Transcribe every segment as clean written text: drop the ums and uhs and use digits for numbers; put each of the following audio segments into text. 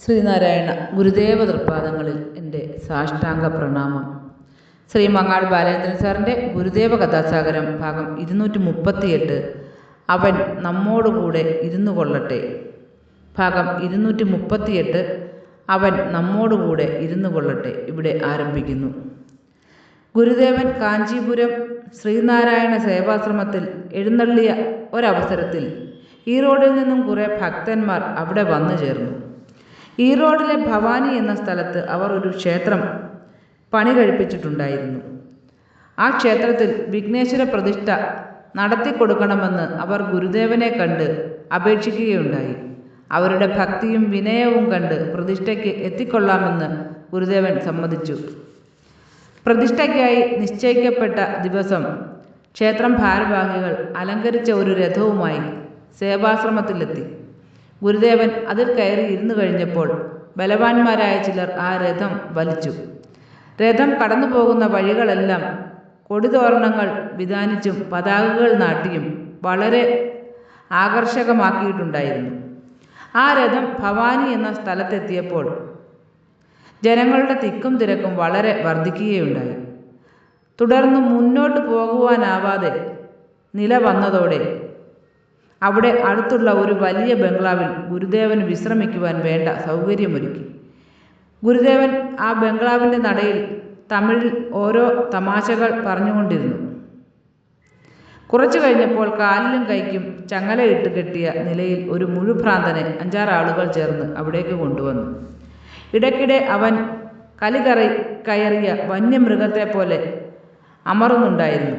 ശ്രീനാരായണ ഗുരുദേവ തൃപ്പാദങ്ങളിൽ എൻ്റെ സാഷ്ടാംഗ പ്രണാമം. ശ്രീ മങ്ങാട് ബാലേന്ദ്രൻ സാറിൻ്റെ ഗുരുദേവ കഥാസാഗരം ഭാഗം 238 അവൻ നമ്മോടുകൂടെ ഇരുന്നു കൊള്ളട്ടെ. ഭാഗം 238 അവൻ നമ്മോടുകൂടെ ഇരുന്നു കൊള്ളട്ടെ ഇവിടെ ആരംഭിക്കുന്നു. ഗുരുദേവൻ കാഞ്ചീപുരം ശ്രീനാരായണ സേവാശ്രമത്തിൽ എഴുന്നള്ളിയ ഒരവസരത്തിൽ ഈറോഡിൽ നിന്നും കുറേ ഭക്തന്മാർ അവിടെ വന്നു ചേർന്നു. ഈറോഡിലെ ഭവാനി എന്ന സ്ഥലത്ത് അവർ ഒരു ക്ഷേത്രം പണി കഴിപ്പിച്ചിട്ടുണ്ടായിരുന്നു. ആ ക്ഷേത്രത്തിൽ വിഘ്നേശ്വര പ്രതിഷ്ഠ നടത്തിക്കൊടുക്കണമെന്ന് അവർ ഗുരുദേവനെ കണ്ട് അപേക്ഷിക്കുകയുണ്ടായി. അവരുടെ ഭക്തിയും വിനയവും കണ്ട് പ്രതിഷ്ഠയ്ക്ക് എത്തിക്കൊള്ളാമെന്ന് ഗുരുദേവൻ സമ്മതിച്ചു. പ്രതിഷ്ഠയ്ക്കായി നിശ്ചയിക്കപ്പെട്ട ദിവസം ക്ഷേത്രം ഭാരവാഹികൾ അലങ്കരിച്ച ഒരു രഥവുമായി സേവാശ്രമത്തിലെത്തി. ഗുരുദേവൻ അതിൽ കയറി ഇരുന്നു കഴിഞ്ഞപ്പോൾ ബലവാന്മാരായ ചിലർ ആ രഥം വലിച്ചു. രഥം കടന്നു പോകുന്ന വഴികളെല്ലാം കൊടിതോരണങ്ങൾ വിതാനിച്ചും പതാകകൾ നാട്ടിയും വളരെ ആകർഷകമാക്കിയിട്ടുണ്ടായിരുന്നു. ആ രഥം ഭവാനി എന്ന സ്ഥലത്തെത്തിയപ്പോൾ ജനങ്ങളുടെ തിക്കും തിരക്കും വളരെ വർദ്ധിക്കുകയുണ്ടായി. തുടർന്ന് മുന്നോട്ട് പോകുവാനാവാതെ നില വന്നതോടെ അവിടെ അടുത്തുള്ള ഒരു വലിയ ബംഗ്ലാവിൽ ഗുരുദേവന് വിശ്രമിക്കുവാൻ വേണ്ട സൗകര്യമൊരുക്കി. ഗുരുദേവൻ ആ ബംഗ്ലാവിൻ്റെ നടയിൽ തമിഴിൽ ഓരോ തമാശകൾ പറഞ്ഞുകൊണ്ടിരുന്നു. കുറച്ചു കഴിഞ്ഞപ്പോൾ കാലിലും കൈക്കും ചങ്ങലയിട്ട് കെട്ടിയ നിലയിൽ ഒരു മുഴുഭ്രാന്തനെ 5-6 ആളുകൾ ചേർന്ന് അവിടേക്ക് കൊണ്ടുവന്നു. ഇടയ്ക്കിടെ അവൻ കയറിയ വന്യമൃഗത്തെ പോലെ അമറുന്നുണ്ടായിരുന്നു.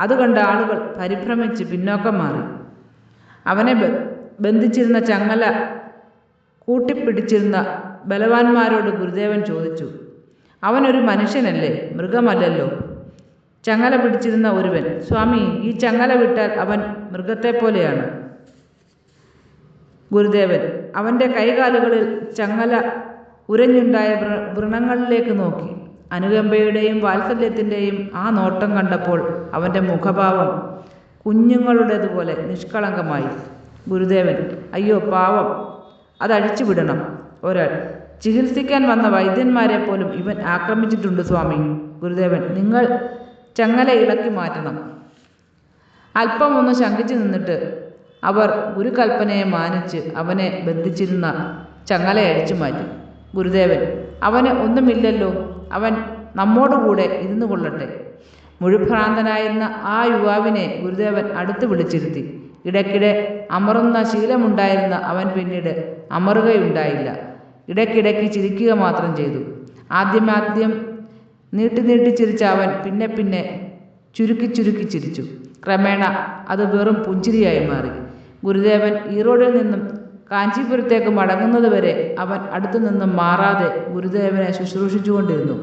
അതുകണ്ട് ആളുകൾ പരിഭ്രമിച്ച് പിന്നോക്കം മാറി. അവനെ ബന്ധിച്ചിരുന്ന ചങ്ങല കൂട്ടിപ്പിടിച്ചിരുന്ന ബലവാന്മാരോട് ഗുരുദേവൻ ചോദിച്ചു, അവനൊരു മനുഷ്യനല്ലേ, മൃഗമല്ലല്ലോ? ചങ്ങല പിടിച്ചിരുന്ന ഒരുവൻ, സ്വാമി, ഈ ചങ്ങല വിട്ടാൽ അവൻ മൃഗത്തെപ്പോലെയാണ്. ഗുരുദേവൻ അവൻ്റെ കൈകാലുകളിൽ ചങ്ങല ഉരഞ്ഞുണ്ടായ വ്രണങ്ങളിലേക്ക് നോക്കി. അനുകമ്പയുടെയും വാത്സല്യത്തിൻ്റെയും ആ നോട്ടം കണ്ടപ്പോൾ അവൻ്റെ മുഖഭാവം കുഞ്ഞുങ്ങളുടേതുപോലെ നിഷ്കളങ്കമായി. ഗുരുദേവൻ, അയ്യോ പാവം, അതഴിച്ചു വിടണം. ഒരാൾ, ചികിത്സിക്കാൻ വന്ന വൈദ്യന്മാരെ പോലും ഇവൻ ആക്രമിച്ചിട്ടുണ്ട് സ്വാമി. ഗുരുദേവൻ, നിങ്ങൾ ചങ്ങല ഇളക്കി മാറ്റണം. അല്പം ഒന്ന് ശങ്കിച്ചു നിന്നിട്ട് അവർ ഗുരുകൽപ്പനയെ മാനിച്ച് അവനെ ബന്ധിച്ചിരുന്ന ചങ്ങല അഴിച്ചു മാറ്റി. ഗുരുദേവൻ, അവന് ഒന്നുമില്ലല്ലോ, അവൻ നമ്മോടുകൂടെ ഇരുന്നു കൊള്ളട്ടെ. മുഴുഭ്രാന്തനായിരുന്ന ആ യുവാവിനെ ഗുരുദേവൻ അടുത്ത് വിളിച്ചിരുത്തി. ഇടയ്ക്കിടെ അമറുന്ന ശീലമുണ്ടായിരുന്ന അവൻ പിന്നീട് അമറുകയുണ്ടായില്ല. ഇടയ്ക്കിടയ്ക്ക് ചിരിക്കുക മാത്രം ചെയ്തു. ആദ്യം നീട്ടി ചിരിച്ച അവൻ പിന്നെ ചുരുക്കി ചിരിച്ചു. ക്രമേണ അത് വെറും പുഞ്ചിരിയായി മാറി. ഗുരുദേവൻ ഈറോഡിൽ നിന്നും കാഞ്ചീപുരത്തേക്ക് മടങ്ങുന്നതുവരെ അവൻ അടുത്തു നിന്നും മാറാതെ ഗുരുദേവനെ ശുശ്രൂഷിച്ചുകൊണ്ടിരുന്നു.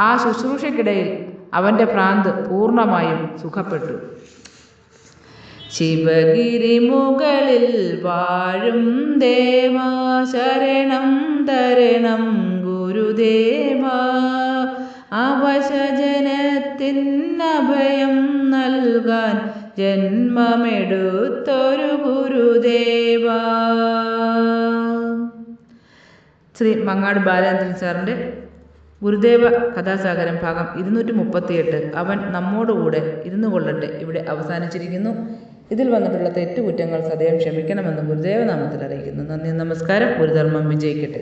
ആ ശുശ്രൂഷയ്ക്കിടയിൽ അവൻ്റെ ഭ്രാന്ത് പൂർണ്ണമായും സുഖപ്പെട്ടു. ശിവഗിരി മുകളിൽ വാഴും ദേവാ, ശരണം തരണം ഗുരുദേവാ, അവശജനത്തിനഭയം നൽകാൻ ജന്മമെടുത്തൊരു ഗുരുദേവാ. ശ്രീ മങ്ങാട് ബാലേന്ദ്രൻ സാറിൻ്റെ ഗുരുദേവ കഥാസാഗരം ഭാഗം 238 അവൻ നമ്മോടുകൂടെ ഇരുന്നു കൊള്ളട്ടെ ഇവിടെ അവസാനിച്ചിരിക്കുന്നു. ഇതിൽ വന്നിട്ടുള്ള തെറ്റുകുറ്റങ്ങൾ സദയം ക്ഷമിക്കണമെന്ന് ഗുരുദേവ നാമത്തിൽ അറിയിക്കുന്നു. നന്ദി, നമസ്കാരം. ഗുരുധർമ്മം വിജയിക്കട്ടെ.